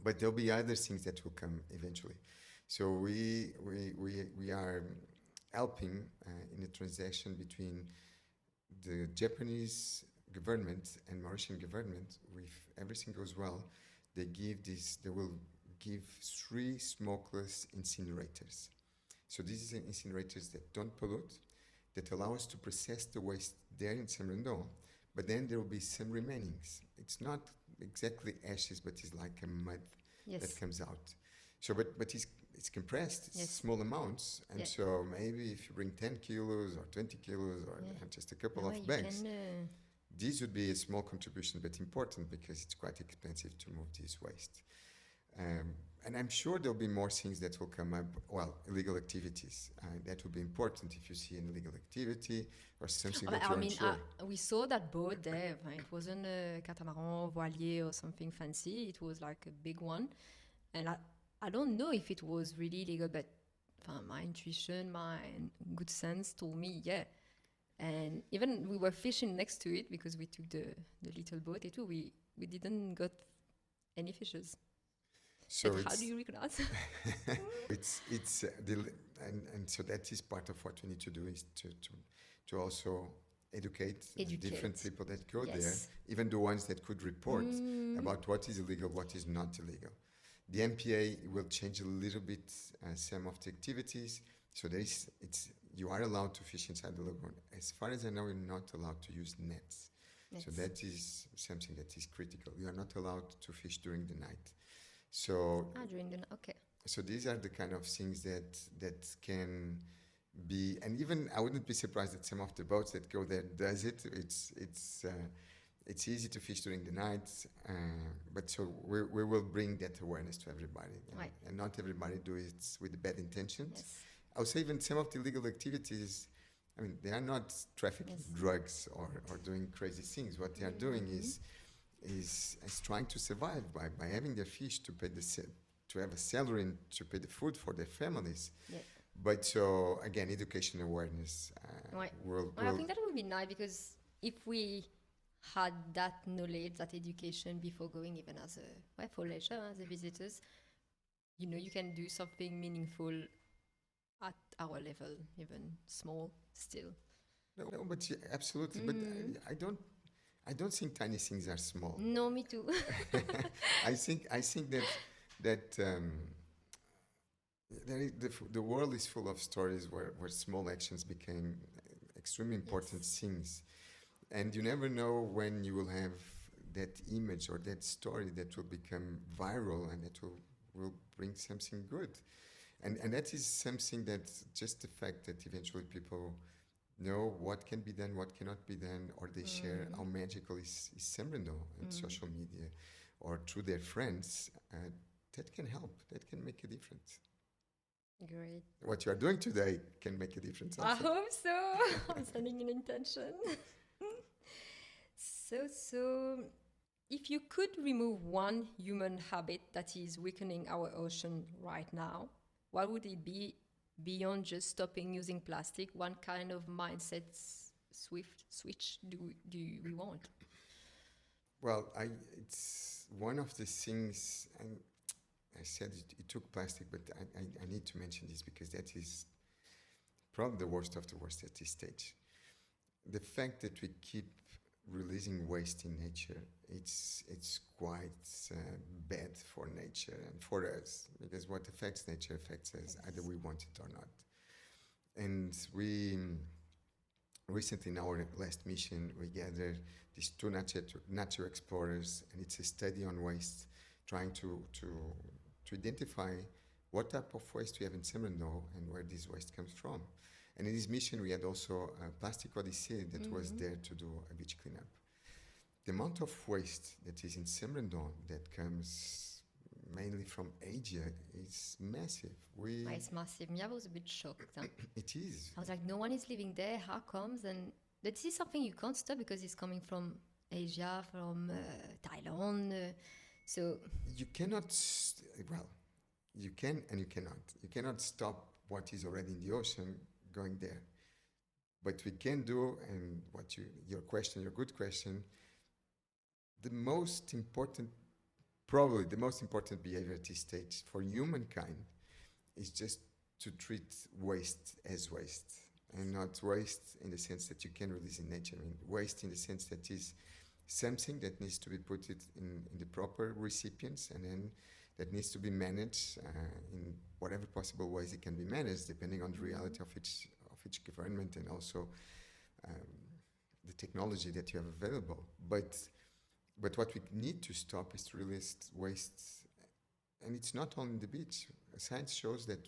But there'll be other things that will come eventually. So we are helping in a transaction between the Japanese government and Mauritian government. If everything goes well, they will give 3 smokeless incinerators. So these are incinerators that don't pollute, that allow us to process the waste there in San Bernardino, but then there will be some remainings. It's not exactly ashes, but it's like a mud that comes out. So, but it's compressed, it's small amounts, and so maybe if you bring 10 kilos or 20 kilos or just a couple of bags, this would be a small contribution, but important because it's quite expensive to move this waste. And I'm sure there'll be more things that will come up. Well, illegal activities. That will be important if you see an illegal activity or something that you're unsure. We saw that boat there. It wasn't a catamaran, voilier or something fancy. It was like a big one. And I don't know if it was really illegal, but my intuition, my good sense told me, yeah. And even we were fishing next to it because we took the little boat. We didn't got any fishes. So how do you recognize? And so that is part of what we need to do, is to also educate different people that go there, even the ones that could report about what is illegal, what is not illegal. The MPA will change a little bit some of the activities. So you are allowed to fish inside the lagoon. As far as I know, you're not allowed to use nets. So that is something that is critical. You are not allowed to fish during the night. So So these are the kind of things that can be, and even I wouldn't be surprised that some of the boats that go there does it. It's easy to fish during the night, but so we will bring that awareness to everybody, and not everybody do it with bad intentions. I would say even some of the illegal activities, I mean, they are not trafficking drugs or doing crazy things. What they are doing is trying to survive by having their fish to pay to have a salary and to pay the food for their families. But so again, education awareness. I think that would be nice, because if we had that knowledge, that education before going, even as for leisure, as a visitors, you can do something meaningful at our level, even small still. No, but absolutely. But I don't think tiny things are small. No, me too. I think that the world is full of stories where small actions became extremely important things, and you never know when you will have that image or that story that will become viral and that will bring something good, and that is something that just the fact that eventually people know what can be done, what cannot be done, or they share how magical is San Bernardino on social media or through their friends, that can help, that can make a difference. Great. What you are doing today can make a difference also. I hope so. I'm sending an intention. So if you could remove one human habit that is weakening our ocean right now, what would it be? Beyond just stopping using plastic, what kind of mindset switch do we want? Well, it's one of the things, and I said it took plastic, but I need to mention this because that is probably the worst of the worst at this stage. The fact that we keep releasing waste in nature, it's quite bad for nature and for us, because what affects nature affects us, either we want it or not. And we recently, in our last mission, we gathered these 2 nature explorers, and it's a study on waste, trying to identify what type of waste we have in San Bernardino and where this waste comes from. And in this mission, we had also a plastic odyssey that was there to do a beach cleanup. The amount of waste that is in San Bernardino that comes mainly from Asia is massive. It's massive. I was a bit shocked. It is. I was like, no one is living there. How comes? And this is something you can't stop because it's coming from Asia, from Thailand. So You cannot, well, you can and you cannot. You cannot stop what is already in the ocean going there. But we can do, and your question, your good question, the most important, probably the most important behavior at this stage for humankind is just to treat waste as waste, and not waste in the sense that you can release in nature. I mean, waste in the sense that is something that needs to be put in the proper recipients, and then that needs to be managed in whatever possible ways it can be managed, depending on the reality of each government, and also the technology that you have available. But what we need to stop is to release waste, and it's not only on the beach. Science shows that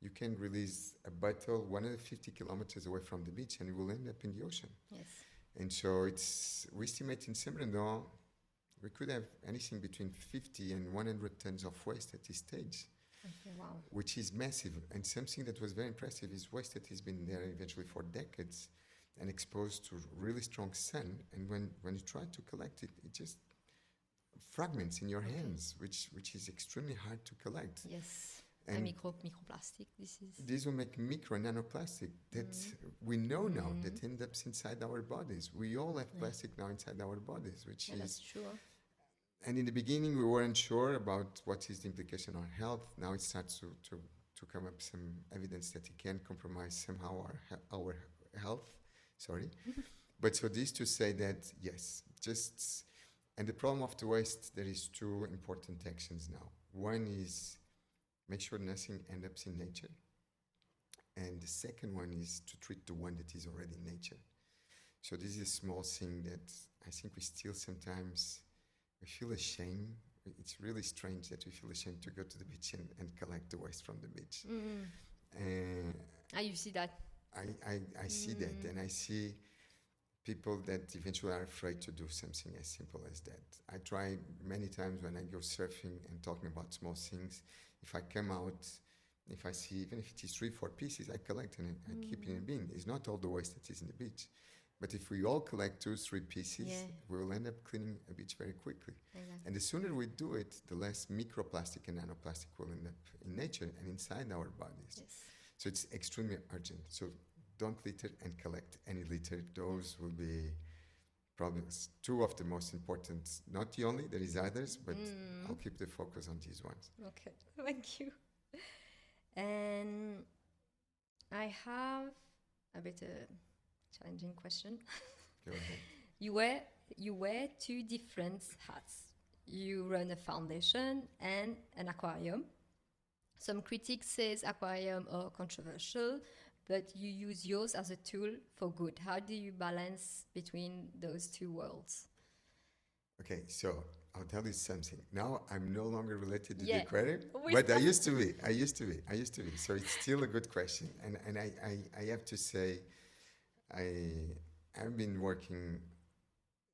you can release a bottle 150 kilometers away from the beach, and it will end up in the ocean. yes. And so we estimate in Saint-Brendan, we could have anything between 50 and 100 tons of waste at this stage, Okay, wow. which is massive. And something that was very impressive is waste that has been there eventually for decades and exposed to really strong sun. And when you try to collect it, it just fragments in your hands, which is extremely hard to collect. Yes. And Microplastic, this is. these will make micro and nanoplastic that we know now that end up inside our bodies. We all have plastic now inside our bodies, which Yeah, that's is. true. And in the beginning, we weren't sure about what is the implication on health. Now it starts to come up some evidence that it can compromise somehow our health. Sorry. But so this to say that, yes, and the problem of the waste, there is two important actions now. One is make sure nothing ends up in nature. And the second one is to treat the one that is already in nature. So this is a small thing that I think we still sometimes, we feel ashamed. It's really strange that we feel ashamed to go to the beach and collect the waste from the beach. You see that? I see that, and I see people that eventually are afraid to do something as simple as that. I try many times when I go surfing and talking about small things. If I come out, if I see, even if it is 3-4 pieces, I collect and I keep it in a bin. It's not all the waste that is in the beach. But if we all collect 2-3 pieces, we will end up cleaning a beach very quickly. Exactly. And the sooner we do it, the less microplastic and nanoplastic will end up in nature and inside our bodies. Yes. So it's extremely urgent. So don't litter and collect any litter. Those will be probably two of the most important, not the only, there is others, but I'll keep the focus on these ones. Okay, thank you. And I have a bit challenging question. Go ahead. You wear two different hats. You run a foundation and an aquarium. Some critics says aquarium are controversial, but you use yours as a tool for good. How do you balance between those two worlds? Okay, so I'll tell you something. Now I'm no longer related to the aquarium, We but I used to be. So it's still a good question. And I have to say, I've been working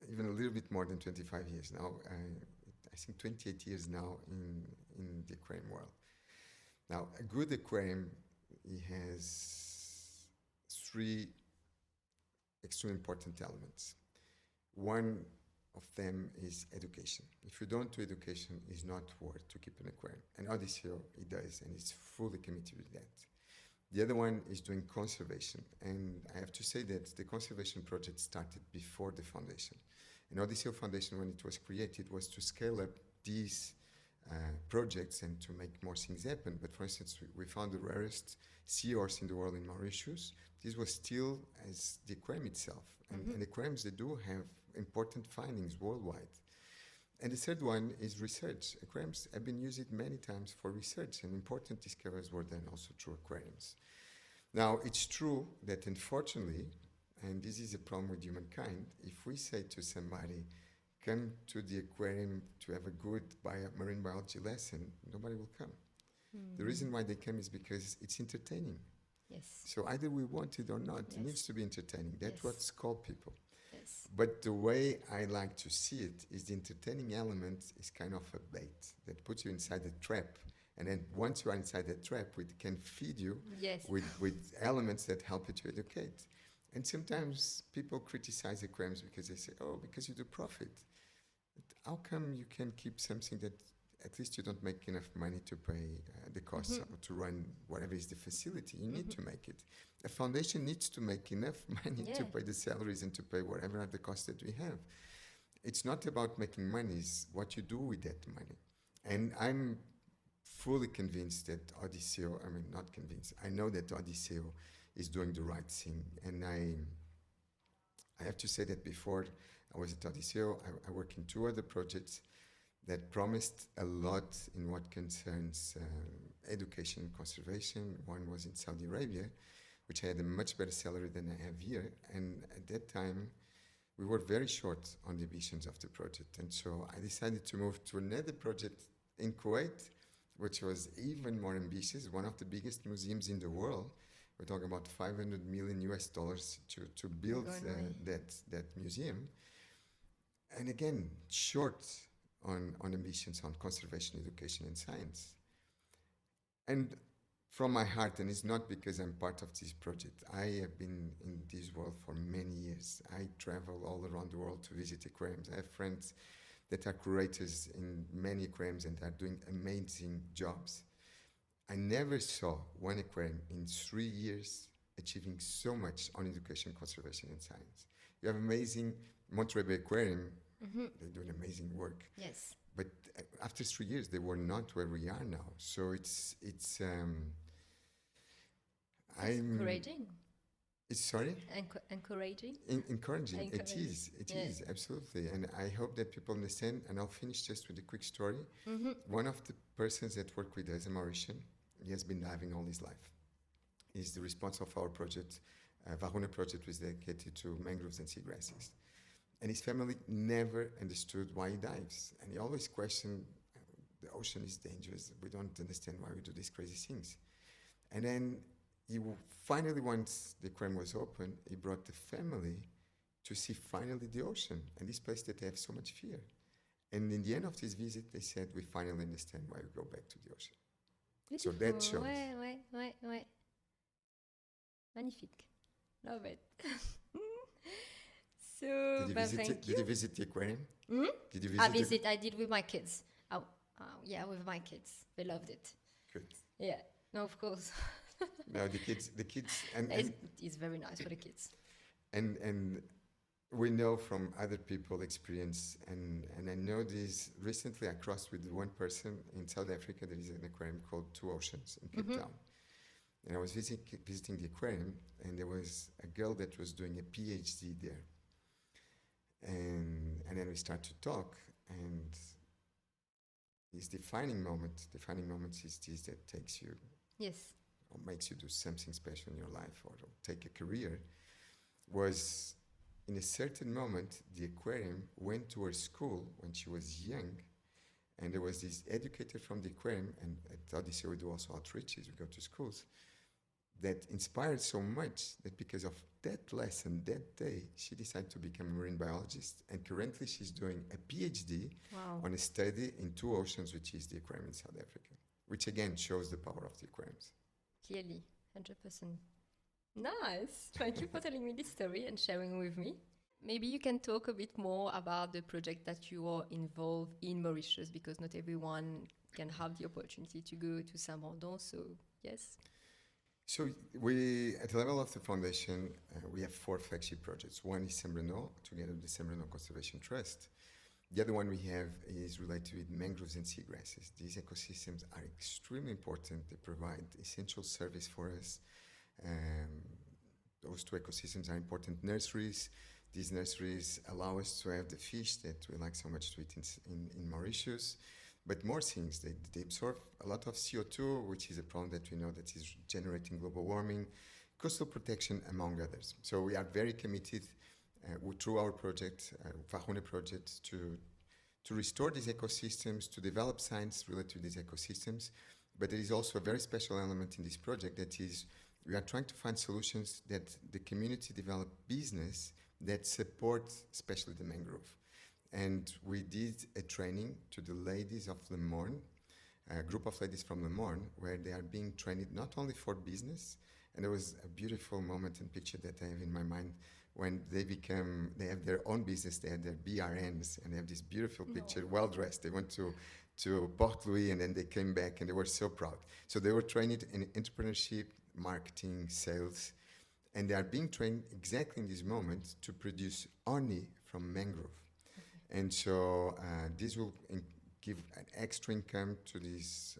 even a little bit more than 25 years now. I think 28 years now in the aquarium world. Now, a good aquarium, it has three extremely important elements. One of them is education. If you don't do education, it's not worth to keep an aquarium. And Odyssey, it does, and it's fully committed with that. The other one is doing conservation. And I have to say that the conservation project started before the foundation. And Odyssey Foundation, when it was created, was to scale up these projects and to make more things happen. But for instance, we found the rarest seahorse in the world in Mauritius. This was still as the aquarium itself. And aquariums, they do have important findings worldwide. And the third one is research. Aquariums have been used many times for research, and important discoveries were done also through aquariums. Now, it's true that unfortunately, and this is a problem with humankind, if we say to somebody, come to the aquarium to have a good marine biology lesson, nobody will come. The reason why they come is because it's entertaining. Yes. So either we want it or not, Yes. it needs to be entertaining. That's what's called people. Yes. But the way I like to see it is the entertaining element is kind of a bait that puts you inside a trap. And then once you are inside that trap, we can feed you with elements that help you to educate. And sometimes people criticize aquariums because they say, oh, because you do profit. how come you can keep something that at least you don't make enough money to pay the costs or to run whatever is the facility? You need to make it. A foundation needs to make enough money to pay the salaries and to pay whatever are the costs that we have. It's not about making money, it's what you do with that money. And I'm fully convinced that Odisseo, I mean, not convinced, I know that Odisseo is doing the right thing. And I have to say that before I was at Odisseo, I worked in 2 other projects that promised a lot in what concerns education and conservation. One was in Saudi Arabia, which had a much better salary than I have here. And at that time, we were very short on the ambitions of the project. And so I decided to move to another project in Kuwait, which was even more ambitious, one of the biggest museums in the world. We're talking about $500 million to build that museum. And again, short on ambitions on conservation, education, and science. And from my heart, and it's not because I'm part of this project, I have been in this world for many years. I travel all around the world to visit aquariums. I have friends that are curators in many aquariums and are doing amazing jobs. I never saw one aquarium in 3 years achieving so much on education, conservation, and science. You have amazing Monterey Bay Aquarium. They do an amazing work. Yes. But after 3 years, they were not where we are now. So it's encouraging. It's sorry? Encouraging. Encouraging. It is, absolutely. And I hope that people understand, and I'll finish just with a quick story. One of the persons that work with us, a Mauritian, he has been diving all his life. He's the responsible of our project. Varuna project was dedicated to mangroves and seagrasses. And his family never understood why he dives. And he always questioned, the ocean is dangerous. We don't understand why we do these crazy things. And then finally, once the aquarium was open, he brought the family to see finally the ocean and this place that they have so much fear. And in the end of this visit, they said, we finally understand why we go back to the ocean. Beautiful. So that shows. Ouais. Magnifique. Love it. So, Did you visit the aquarium? Did you visit? I did with my kids. Yeah, with my kids. They loved it. Good. Yeah. No, of course. No, the kids, and it's very nice for the kids. And we know from other people experience, and I know this recently. I crossed with one person in South Africa. There is an aquarium called Two Oceans in Cape Town, and I was visiting the aquarium, and there was a girl that was doing a PhD there. And then we start to talk, and this defining moment is this that takes you, yes, or makes you do something special in your life, or take a career, was in a certain moment, the aquarium went to her school when she was young, and there was this educator from the aquarium, and at Odisseo we do also outreaches, we go to schools, that inspired so much that because of that lesson, that day, she decided to become a marine biologist. And currently she's doing a PhD on a study in Two Oceans, which is the aquarium in South Africa, which again shows the power of the aquariums. Clearly, 100%. Nice. Thank you for telling me this story and sharing with me. Maybe you can talk a bit more about the project that you are involved in Mauritius, because not everyone can have the opportunity to go to Saint-Mandon. So, yes. So we, at the level of the foundation, we have 4 flagship projects. One is Saint-Bruno, together with the Saint-Bruno Conservation Trust. The other one we have is related with mangroves and seagrasses. These ecosystems are extremely important. They provide essential service for us. Those 2 ecosystems are important nurseries. These nurseries allow us to have the fish that we like so much to eat in Mauritius. But more things, they absorb a lot of CO2, which is a problem that we know that is generating global warming, coastal protection, among others. So we are very committed through our project, Varuna project, to restore these ecosystems, to develop science related to these ecosystems. But there is also a very special element in this project, that is, we are trying to find solutions that the community develop business that support especially the mangrove. And we did a training to the ladies of Le Morne, a group of ladies from Le Morne, where they are being trained not only for business, and there was a beautiful moment and picture that I have in my mind when they have their own business, they have their BRNs, and they have this beautiful picture, No. well dressed. They went to Port Louis, and then they came back, and they were so proud. So they were trained in entrepreneurship, marketing, sales, and they are being trained exactly in this moment to produce honey from mangrove. And so this will give an extra income to these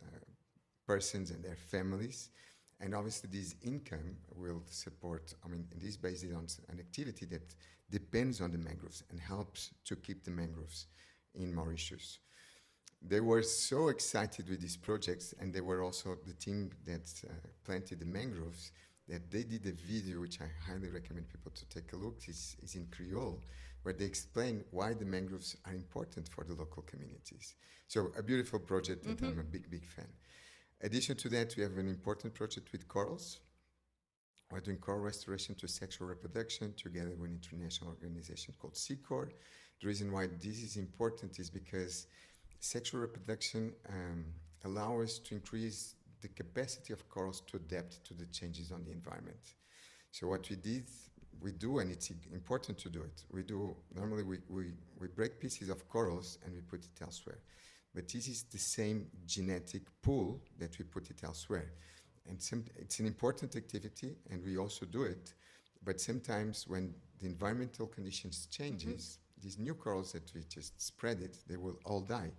persons and their families. And obviously this income will support, it is based on an activity that depends on the mangroves and helps to keep the mangroves in Mauritius. They were so excited with these projects, and they were also the team that planted the mangroves, that they did a video, which I highly recommend people to take a look. It's in Creole, where they explain why the mangroves are important for the local communities. So a beautiful project that I'm a big, big fan. Addition to that, we have an important project with corals. We're doing coral restoration to sexual reproduction together with an international organization called SEACOR. The reason why this is important is because sexual reproduction allows us to increase the capacity of corals to adapt to the changes on the environment. So what we do, and it's important to do it, normally we break pieces of corals and we put it elsewhere. But this is the same genetic pool that we put it elsewhere. And it's an important activity, and we also do it. But sometimes when the environmental conditions changes, these new corals that we just spread it, they will all die.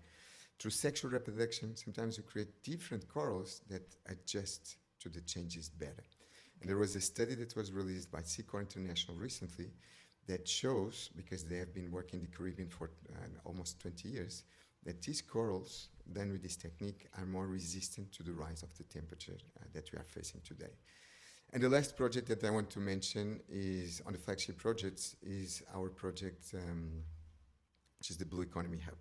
Through sexual reproduction, sometimes we create different corals that adjust to the changes better. And there was a study that was released by SEACOR International recently that shows, because they have been working in the Caribbean for almost 20 years, that these corals, done with this technique, are more resistant to the rise of the temperature that we are facing today. And the last project that I want to mention is, on the flagship projects, is our project, which is the Blue Economy Hub.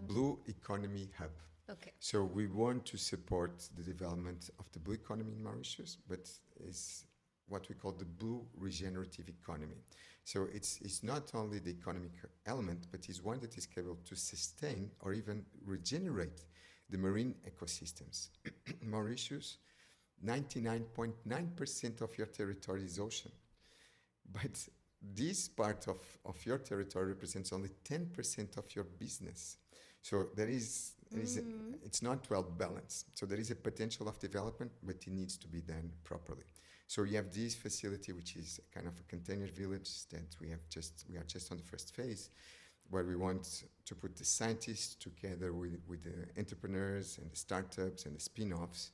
Blue Economy Hub. Okay. So we want to support the development of the blue economy in Mauritius, but it's what we call the blue regenerative economy. So it's not only the economic element, but it's one that is capable to sustain or even regenerate the marine ecosystems. Mauritius, 99.9% of your territory is ocean, but this part of your territory represents only 10% of your business. So it's not well balanced. So there is a potential of development, but it needs to be done properly. So you have this facility, which is kind of a container village that we are just on the first phase, where we want to put the scientists together with the entrepreneurs and the startups and the spin-offs,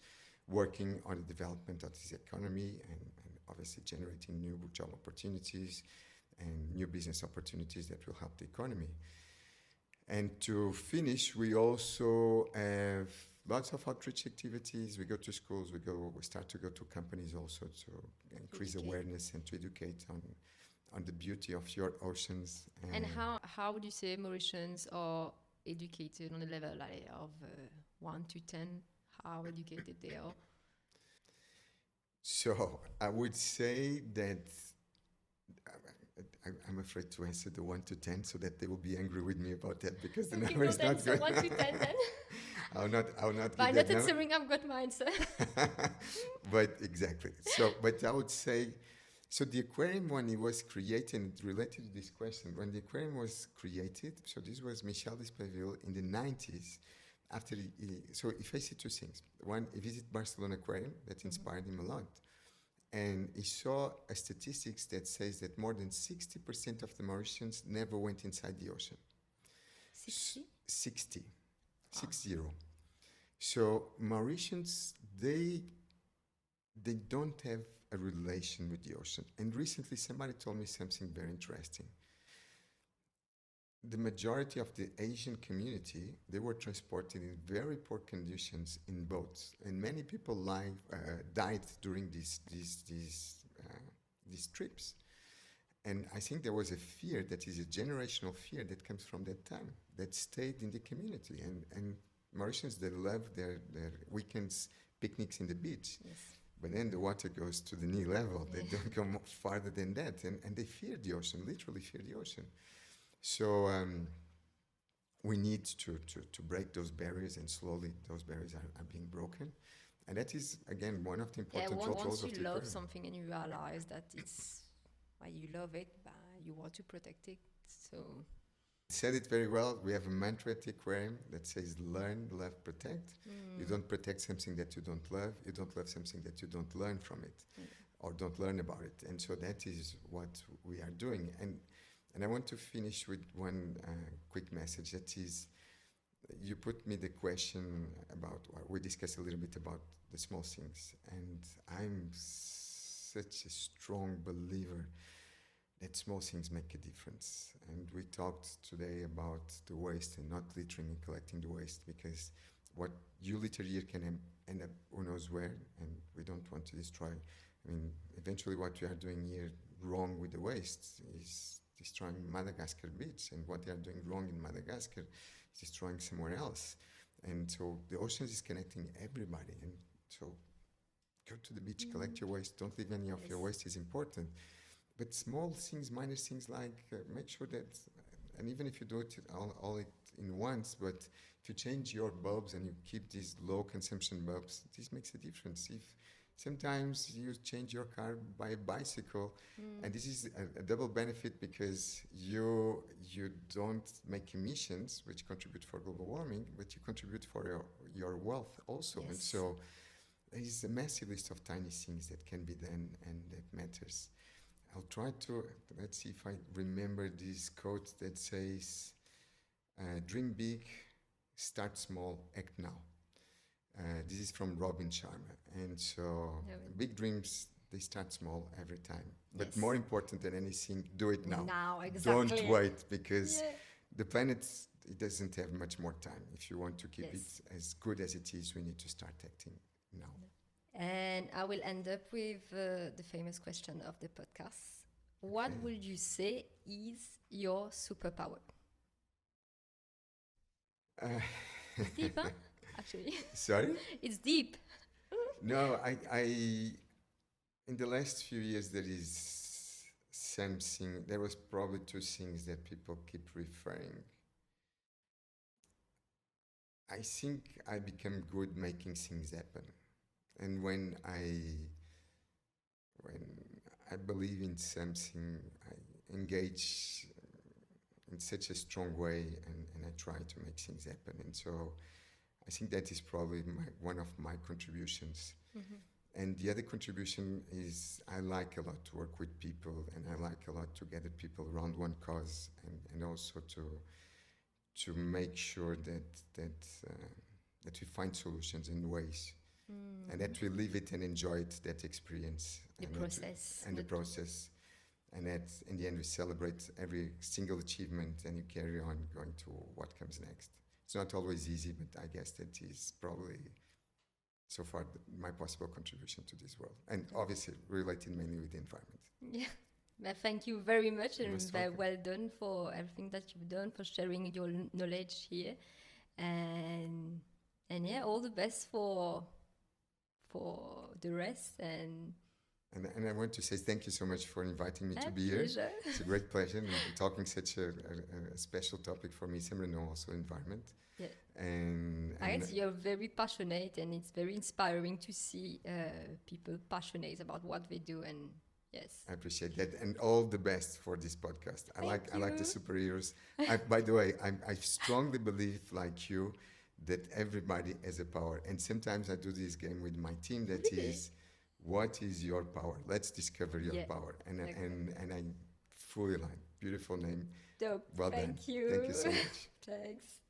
working on the development of this economy and obviously generating new job opportunities and new business opportunities that will help the economy. And to finish, we also have lots of outreach activities. We go to schools, we start to go to companies also to increase awareness and to educate on the beauty of your oceans. And how would you say Mauritians are educated on a level of 1 to 10? How educated they are? So I would say that I'm afraid to answer the 1 to 10 so that they will be angry with me about that, because the number is not good. 1 to 10 then. I'll not give But that not answering, I've got mine, sir. But exactly. But I would say, so the aquarium, when it was created, related to this question, when the aquarium was created, so this was Michel Desplaville in the 90s. So he faced two things. One, he visited Barcelona Aquarium, that inspired him a lot. And he saw a statistics that says that more than 60% of the Mauritians never went inside the ocean. 60? 60. 60. So Mauritians, they don't have a relation with the ocean. And recently somebody told me something very interesting. The majority of the Asian community, they were transported in very poor conditions in boats, and many people died during these trips. And I think there was a fear that is a generational fear that comes from that time, that stayed in the community. And Mauritians, they love their weekends picnics in the beach. Yes. But then the water goes to the knee level. They don't go farther than that. And they fear the ocean, literally fear the ocean. So we need to break those barriers, and slowly those barriers are being broken. And that is, again, one of the important roles of the once you love aquarium. something and you realize that it's why you love it, but you want to protect it. So Said it very well. We have a mantra at the aquarium that says learn, love, protect. You don't protect something that you don't love. You don't love something that you don't learn from it or don't learn about it. And so that is what we are doing. And I want to finish with one quick message. That is, you put me the question about, we discussed a little bit about the small things. And I'm such a strong believer that small things make a difference. And we talked today about the waste and not littering and collecting the waste, because what you litter here can end up who knows where, and we don't want to destroy. I mean, eventually what we are doing here wrong with the waste is destroying Madagascar beach, and what they are doing wrong in Madagascar is destroying somewhere else. And so the oceans is connecting everybody, and so go to the beach, collect your waste, don't leave any of your waste is important. But small things, minor things like make sure that, and even if you do it all it in once, but if you change your bulbs and you keep these low consumption bulbs, this makes a difference. If sometimes you change your car by a bicycle, and this is a double benefit, because you don't make emissions, which contribute for global warming, but you contribute for your wealth also. And so there is a massive list of tiny things that can be done and that matters. I'll try to, let's see if I remember this quote that says, dream big, start small, act now. This is from Robin Sharma. And so big dreams, they start small every time. But more important than anything, do it now. Now, exactly. Don't wait, because the planet, it doesn't have much more time. If you want to keep it as good as it is, we need to start acting now. And I will end up with the famous question of the podcast. What would you say is your superpower? It's deep, huh? Actually. Sorry? It's deep. No, I in the last few years, there was probably two things that people keep referring. I think I become good making things happen. And when I believe in something, I engage in such a strong way, and I try to make things happen. And so I think that is probably one of my contributions. And the other contribution is I like a lot to work with people, and I like a lot to gather people around one cause, and also to make sure that we find solutions and ways. And that we live it and enjoy it, that experience. The process. The process. And that in the end we celebrate every single achievement, and you carry on going to what comes next. It's not always easy, but I guess that is probably so far my possible contribution to this world. And obviously related mainly with the environment. Yeah. Well, thank you very much, and very well done for everything that you've done, for sharing your knowledge here. And yeah, all the best for the rest. And I want to say thank you so much for inviting me to be pleasure. Here. It's a great pleasure, and talking such a special topic for me, Semreno, also environment. Yeah. And I guess you're very passionate, and it's very inspiring to see people passionate about what they do. And yes, I appreciate that, and all the best for this podcast. I like the superheroes. By the way, I strongly believe, like you, that everybody has a power. And sometimes I do this game with my team that is, what is your power? Let's discover your power. And I fully align. Beautiful name. Dope. Well done. Thank you. Thank you so much. Thanks.